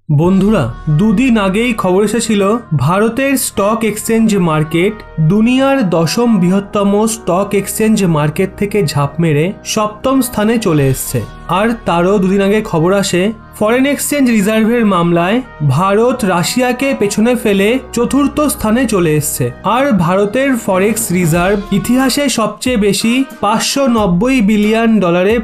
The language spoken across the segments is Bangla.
বন্ধুরা, দুদিন আগেই খবর এসেছিল ভারতের স্টক এক্সচেঞ্জ মার্কেট দুনিয়ার 10ম বৃহত্তম স্টক এক্সচেঞ্জ মার্কেট থেকে ঝাঁপ মেরে 7ম স্থানে চলে এসছে। আর তারও দুদিন আগে খবর আসে ফরেন এক্সচেঞ্জ রিজার্ভের মামলায় ভারত রাশিয়াকে পেছনে ফেলে 4র্থ স্থানে চলে এসছে। আর ভারতের ফরেক্স রিজার্ভ ইতিহাসে সবচেয়ে বেশি $590 বিলিয়ন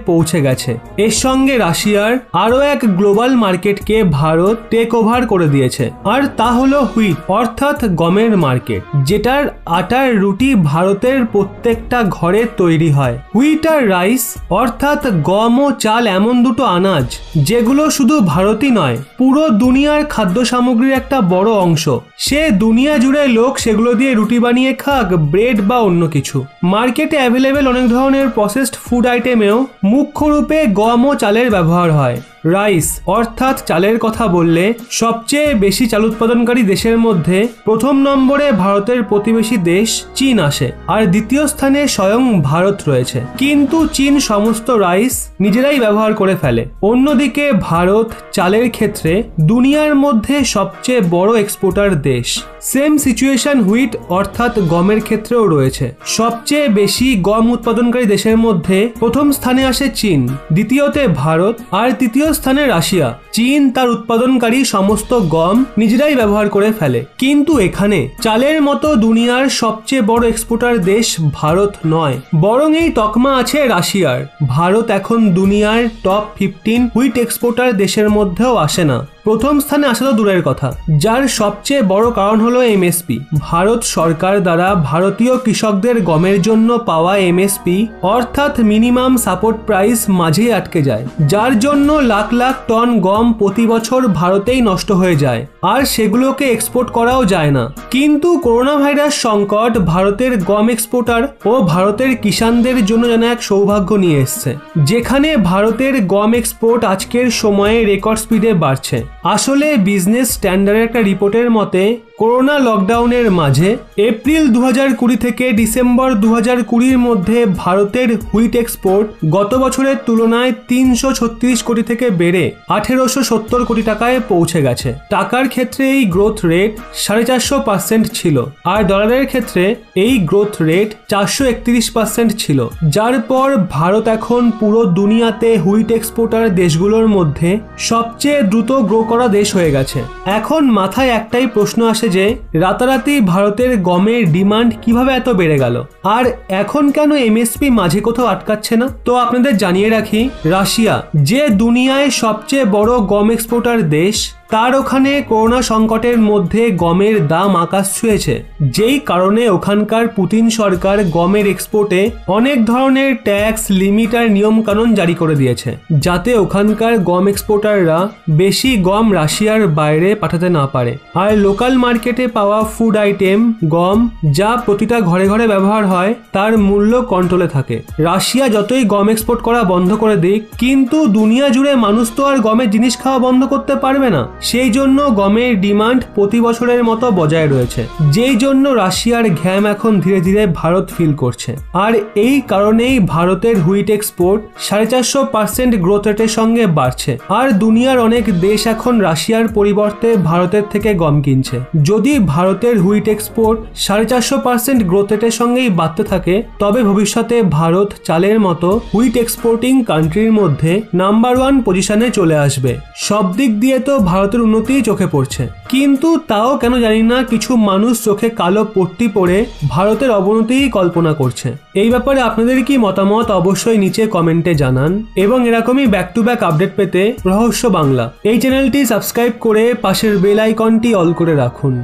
পৌঁছে গেছে। এর সঙ্গে রাশিয়ার আরও এক গ্লোবাল মার্কেটকে ভারত টেক ওভার করে দিয়েছে, আর তা হলো হুইট অর্থাৎ গমের মার্কেট, যেটার আটার রুটি ভারতের প্রত্যেকটা ঘরে তৈরি হয়। হুইট আর রাইস অর্থাৎ গম ও চাল এমন দুটো আনাজ যেগুলো শুধু ভারতই নয়, পুরো দুনিয়ার খাদ্য সামগ্রীর একটা বড় অংশ। সে দুনিয়া জুড়ে লোক সেগুলো দিয়ে রুটি বানিয়ে খাক, ব্রেড বা অন্য কিছু। মার্কেটে অ্যাভেলেবেল অনেক ধরনের প্রসেসড ফুড আইটেমেও মুখ্য রূপে গম ও চালের ব্যবহার হয়। রাইস অর্থাৎ চালের কথা বললে সবচেয়ে বেশি চাল উৎপাদনকারী দেশের মধ্যে প্রথম নম্বরে ভারতের প্রতিবেশী দেশ চীন আসে, আর দ্বিতীয় স্থানে স্বয়ং ভারত রয়েছে। কিন্তু চীন সমস্ত রাইস নিজেরাই ব্যবহার করে ফেলে। অন্যদিকে ভারত চালের ক্ষেত্রে দুনিয়ার মধ্যে সবচেয়ে বড় এক্সপোর্টার দেশ। সেম সিচুয়েশন হুইট অর্থাৎ গমের ক্ষেত্রেও রয়েছে। সবচেয়ে বেশি গম উৎপাদনকারী দেশের মধ্যে প্রথম স্থানে আসে চীন, দ্বিতীয়তে ভারত, আর তৃতীয় স্থানে রাশিয়া। চীন তার উৎপাদনকারী সমস্ত গম নিজেরাই ব্যবহার করে ফেলে। কিন্তু এখানে চালের মতো দুনিয়ার সবচেয়ে বড় এক্সপোর্টার দেশ ভারত নয়, বরং এই তকমা আছে রাশিয়ার। ভারত এখন দুনিয়ার টপ 15 হুইট এক্সপোর্টার দেশের মধ্যেও আসে না। প্রথম স্থানে আসা তো দূরের কথা, যার সবচেয়ে বড় কারণ হলো এমএসপি। ভারত সরকার দ্বারা ভারতীয় কৃষকদের গমের জন্য পাওয়া এমএসপি অর্থাৎ মিনিমাম সাপোর্ট প্রাইস মাঝেই আটকে যায়, যার জন্য লাখ লাখ টন গম প্রতি বছর ভারতেই নষ্ট হয়ে যায়, আর সেগুলোকে এক্সপোর্ট করাও যায় না। কিন্তু করোনা ভাইরাস সংকট ভারতের গম এক্সপোর্টার ও ভারতের কিষানদের জন্য যেন এক সৌভাগ্য নিয়ে এসছে, যেখানে ভারতের গম এক্সপোর্ট আজকের সময়ে রেকর্ড স্পিডে বাড়ছে। আসলে বিজনেস স্ট্যান্ডার্ডের একটা রিপোর্টের মতে করোনা লকডাউনের মাঝে এপ্রিল 2020 থেকে ডিসেম্বর 2020 মধ্যে ভারতের হুইট এক্সপোর্ট গত বছরের তুলনায় 336 কোটি থেকে বেড়ে 1870 কোটি টাকায় পৌঁছে গেছে। টাকার ক্ষেত্রে এই গ্রোথ রেট 450% ছিল, আর ডলারের ক্ষেত্রে এই গ্রোথ রেট 431% ছিল, যার পর ভারত এখন পুরো দুনিয়াতে হুইট এক্সপোর্টার দেশগুলোর মধ্যে সবচেয়ে দ্রুত গ্রো করা দেশ হয়ে গেছে। এখন মাথায় একটাই প্রশ্ন আসে যে রাতারাতি ভারতের গমের ডিমান্ড কিভাবে এত বেড়ে গেল, আর এখন কেন এমএসপি মাঝে কোথাও আটকাচ্ছে না? তো আপনাদের জানিয়ে রাখি, রাশিয়া যে দুনিয়ায় সবচেয়ে বড় গম এক্সপোর্টার দেশ, তার ওখানে করোনা সংকটের মধ্যে গমের দাম আকাশ ছুঁয়েছে, যেই কারণে ওখানকার পুতিন সরকার গমের এক্সপোর্টে অনেক ধরনের ট্যাক্স, লিমিট আর নিয়ম কানুন জারি করে দিয়েছে, যাতে ওখানকার গম এক্সপোর্টাররা বেশি গম রাশিয়ার বাইরে পাঠাতে না পারে। আর লোকাল মার্কেটে পাওয়া ফুড আইটেম গম, যা প্রতিটা ঘরে ঘরে ব্যবহার হয়, তার মূল্য কন্ট্রোলে থাকে। রাশিয়া যতই গম এক্সপোর্ট করা বন্ধ করে দিক, কিন্তু দুনিয়া জুড়ে মানুষ তো আর গমের জিনিস খাওয়া বন্ধ করতে পারবে না। সেই জন্য গমের ডিমান্ড প্রতি বছরের মতো বজায় রয়েছে, যেই জন্য রাশিয়ার ঘ্যাম এখন ধীরে ধীরে ভারত ফিল করছে। আর এই কারণেই ভারতের হুইট এক্সপোর্ট 450% গ্রোথ রেটের সঙ্গে বাড়ছে। আর দুনিয়ার অনেক দেশ এখন রাশিয়ার পরিবর্তে ভারতের থেকে গম কিনছে। যদি ভারতের হুইট এক্সপোর্ট 450% গ্রোথ রেটের সঙ্গেই বাড়তে থাকে, তবে ভবিষ্যতে ভারত চালের মতো হুইট এক্সপোর্টিং কান্ট্রির মধ্যে নাম্বার 1 পজিশনে চলে আসবে। সব দিক দিয়ে তো ভারতের উন্নতিই চোখে পড়ছে, কিন্তু তাও কেন জানি না কিছু মানুষ চোখে কালো পট্টি পরে ভারতের অবনতিই কল্পনা করছে। এই ব্যাপারে আপনাদের কি মতামত অবশ্যই নিচে কমেন্টে জানান, এবং এরকমই ব্যাক টু ব্যাক আপডেট পেতে রহস্য বাংলা এই চ্যানেলটি সাবস্ক্রাইব করে পাশের বেল আইকনটি অল করে রাখুন।